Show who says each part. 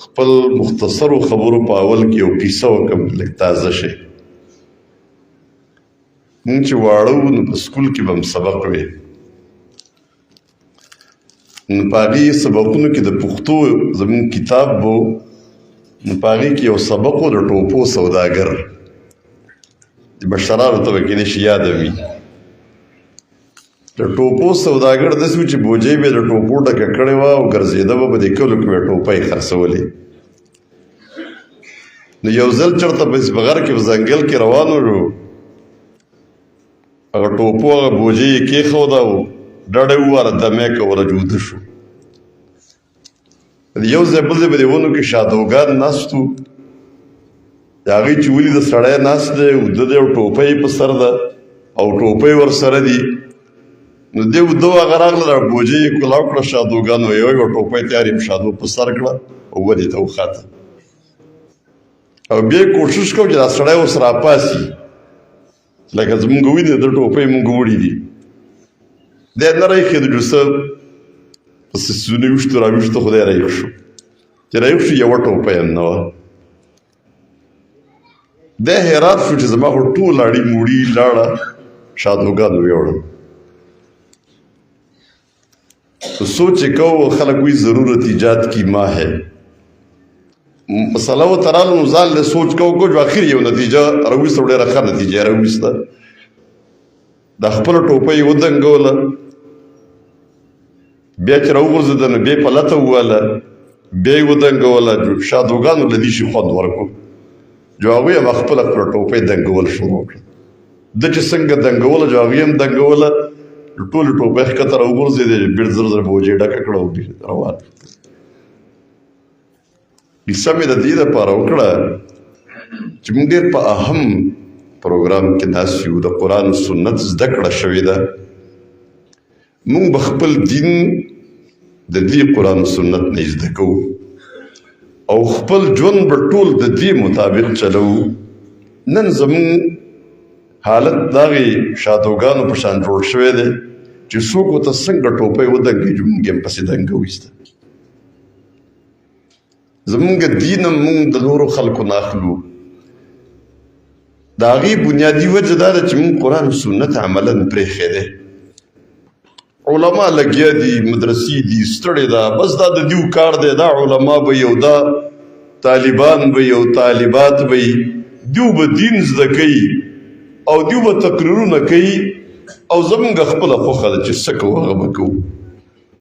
Speaker 1: خپل مختصرو خبرو په اول کې یو کیسه وکړم لږ تازه شي. مونږ چې واړه وو نو په سکول کې به م سبق وی، نو په هغې سبقونو کې د پښتو زموږ کتاب به و، نو په هغې کې یو سبق و د ټوپو سوداګر. د مشرانو ته به کېدای شي یاده وي. د ټوپو سوداګر داسې و چې بوجۍ به یې د ټوپو ډکه کړې وه او ګرځېده به په دې کلو کې به یې ټوپۍ خرڅولې. نو یو ځل چېرته په بغر کې په ځنګل کې روان وو، هغه ټوپو هغه بوجۍ یې کېښوده او ډډه یې ووهله، دمه یې کوله، جوده شو. یو ځای بل ځای په دې ونو کې شادوګان ناست وو، د هغې چې ولیده سړی ناست دی، اوده دی او ټوپۍ په سر ده او ټوپۍ ورسره دي. نو دې اوده و هغه راغله، دا بوجۍ یې کولاو کړه شادوګانو، یوه ټوپۍ تیار یې په شادو په سر کړه او ودې ته وخته. او بیا یې کوشش کوو چې دا سړی اوس راپاسي، لکه زمونږ وینې د ټوپۍ مونږ وړي دي. دی نه راایښېده چې څه په سیسونو ویشتو راویشتو، خو دی راایښ شو. چې راایښ شو یوه ټوپۍ هم نه وه. دی حیران شو چې زما خو ټول اړي موړي لاړه شادوګانو یوړل. تو سوچ کو خلق وی ضرورت ایجاد کی ماں ہے. مسله و ترالو نو ځان له سوچ کو جو اخر یو نتیجه راویسته، ډېره ښه نتیجه یې راویسته. د خپله ټوپۍ یې ودنګوله، بیا چې راوغورځېده نو بیا یې په لته ووهله، بیا یې ودنګوله. شادوګانو له دې شي خوند ورکړو، جو هغوی هم خپله ټوپۍ دنګول شروع کړه. ده چې څنګه دنګوله، جو هغوی هم دنګوله، ټولې ټوپۍ ښکته راوغورځېدې، بېړ زر زر بوجۍ ډکه کړه او روان. کیسه مې د دې دپاره وکړه چې موږ ډېر په اهم پروګرام کې ناست یو، د قرآن و سنت زده کړه شوې ده. موږ به خپل دین د دې قرآن و سنت نه زده کوو او خپل ژوند به ټول د دې مطابق چلوو. نن زموږ حالت د هغې شادوګانو په شان جوړ شوی دی چې څوک ورته څنګه ټوپۍ ودنګېږي، موږ یې پسې دنګو ایسته. زمونږ دین هم موږ د نورو خلکو نه اخلو. د هغې بنیادي وجه دا ده چې موږ قرآن و سنت عملاً پرېښی دی. علما لګیا دي، مدرسې دي، ستړې ده، بس دا د دیو کار دی. دا علما به یو، دا طالبان به یو، طالبات به یي، دیو به دین زده کوي او دیو به تقریرونه کوي او زمونږ خپله خوښه ده چې څه کوو هغه به کوو.